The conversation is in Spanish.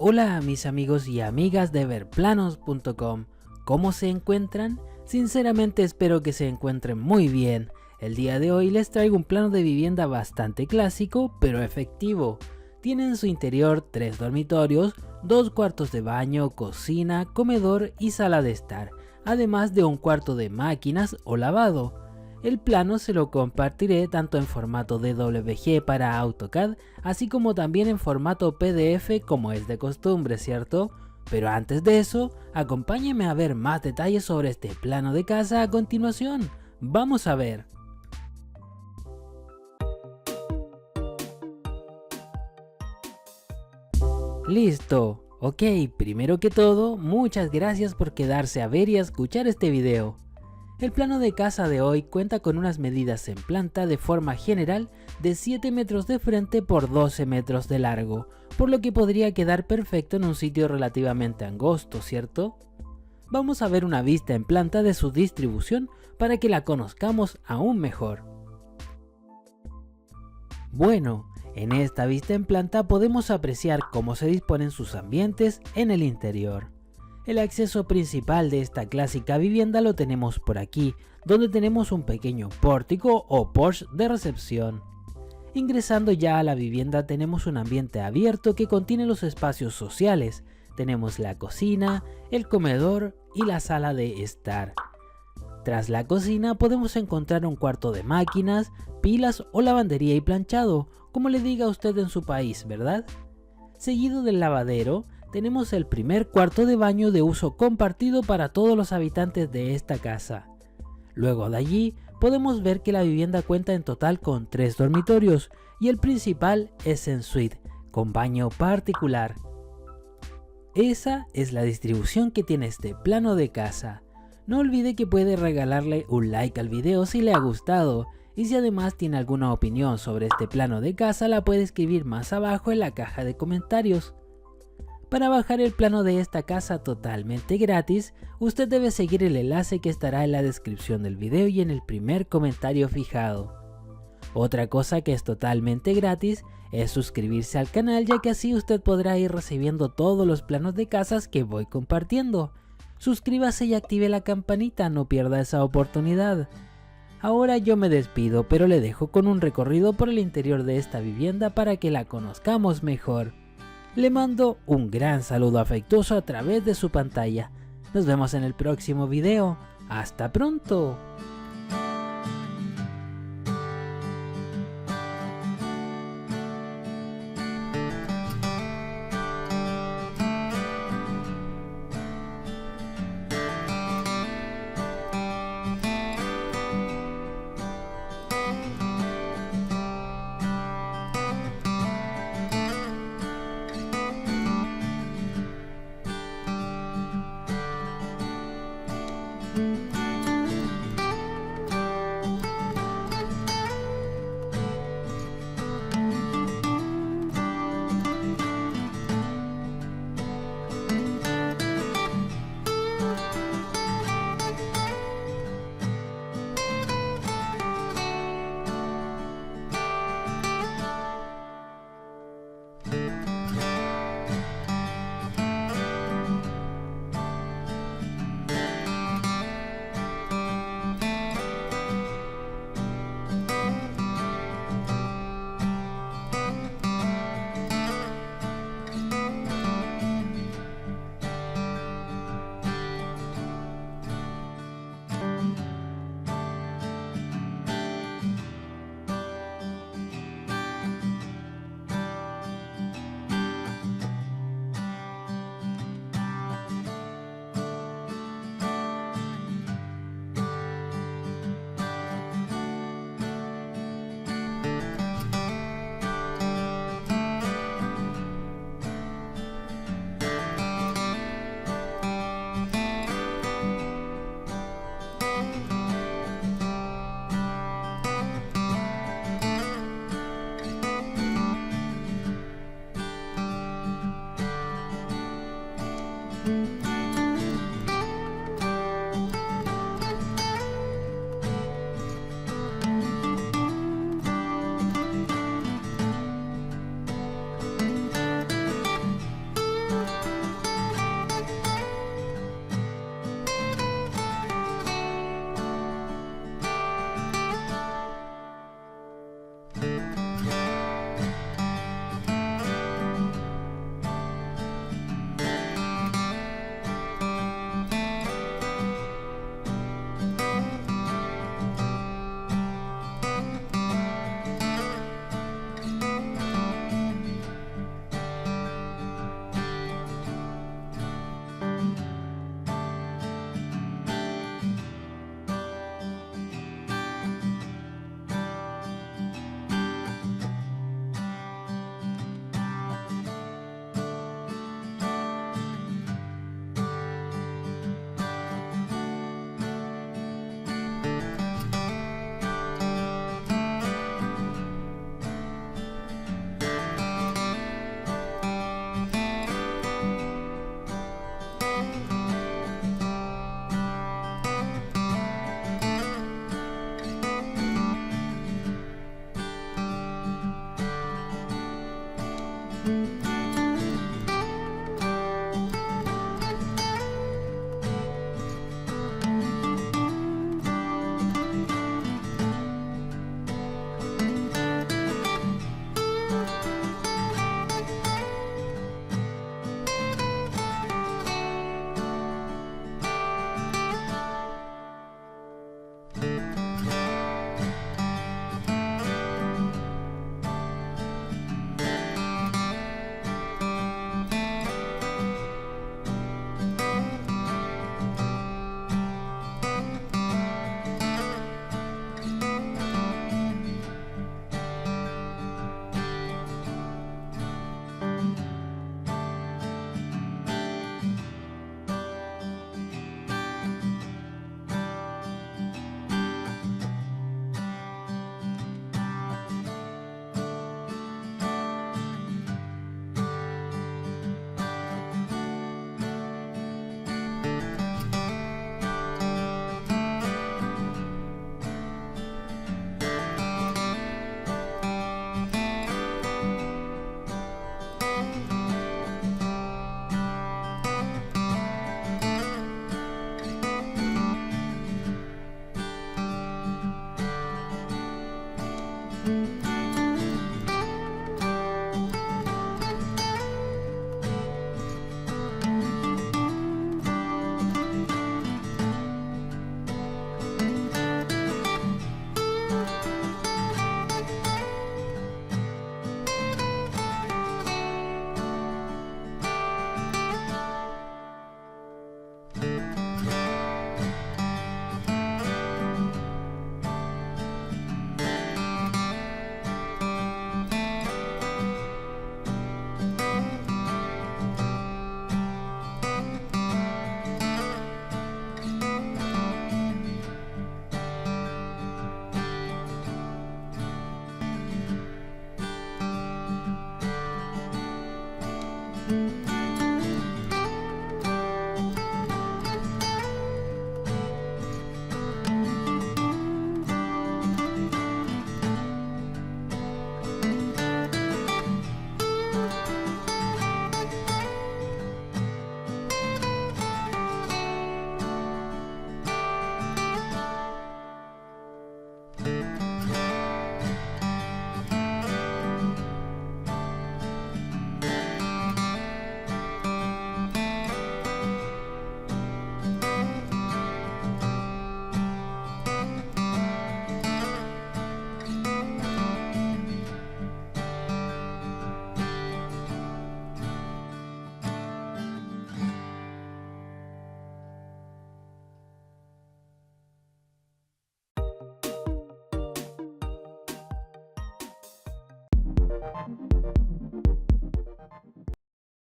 Hola mis amigos y amigas de verplanos.com, ¿cómo se encuentran? Sinceramente espero que se encuentren muy bien. El día de hoy les traigo un plano de vivienda bastante clásico pero efectivo. Tiene en su interior 3 dormitorios, 2 cuartos de baño, cocina, comedor y sala de estar, además de un cuarto de máquinas o lavado. El plano se lo compartiré tanto en formato DWG para AutoCAD, así como también en formato PDF como es de costumbre, ¿cierto? Pero antes de eso, acompáñenme a ver más detalles sobre este plano de casa a continuación. ¡Vamos a ver! ¡Listo! Ok, primero que todo, muchas gracias por quedarse a ver y a escuchar este video. El plano de casa de hoy cuenta con unas medidas en planta de forma general de 7 metros de frente por 12 metros de largo, por lo que podría quedar perfecto en un sitio relativamente angosto, ¿cierto? Vamos a ver una vista en planta de su distribución para que la conozcamos aún mejor. Bueno, en esta vista en planta podemos apreciar cómo se disponen sus ambientes en el interior. El acceso principal de esta clásica vivienda lo tenemos por aquí, donde tenemos un pequeño pórtico o porche de recepción. Ingresando ya a la vivienda tenemos un ambiente abierto que contiene los espacios sociales. Tenemos la cocina, el comedor y la sala de estar. Tras la cocina podemos encontrar un cuarto de máquinas, pilas o lavandería y planchado, como le diga usted en su país, ¿verdad? Seguido del lavadero, tenemos el primer cuarto de baño de uso compartido para todos los habitantes de esta casa. Luego de allí, podemos ver que la vivienda cuenta en total con 3 dormitorios y el principal es en suite, con baño particular. Esa es la distribución que tiene este plano de casa. No olvide que puede regalarle un like al video si le ha gustado, y si además tiene alguna opinión sobre este plano de casa la puede escribir más abajo en la caja de comentarios. Para bajar el plano de esta casa totalmente gratis, usted debe seguir el enlace que estará en la descripción del video y en el primer comentario fijado. Otra cosa que es totalmente gratis es suscribirse al canal, ya que así usted podrá ir recibiendo todos los planos de casas que voy compartiendo. Suscríbase y active la campanita, no pierda esa oportunidad. Ahora yo me despido, pero le dejo con un recorrido por el interior de esta vivienda para que la conozcamos mejor. Le mando un gran saludo afectuoso a través de su pantalla. Nos vemos en el próximo video. ¡Hasta pronto!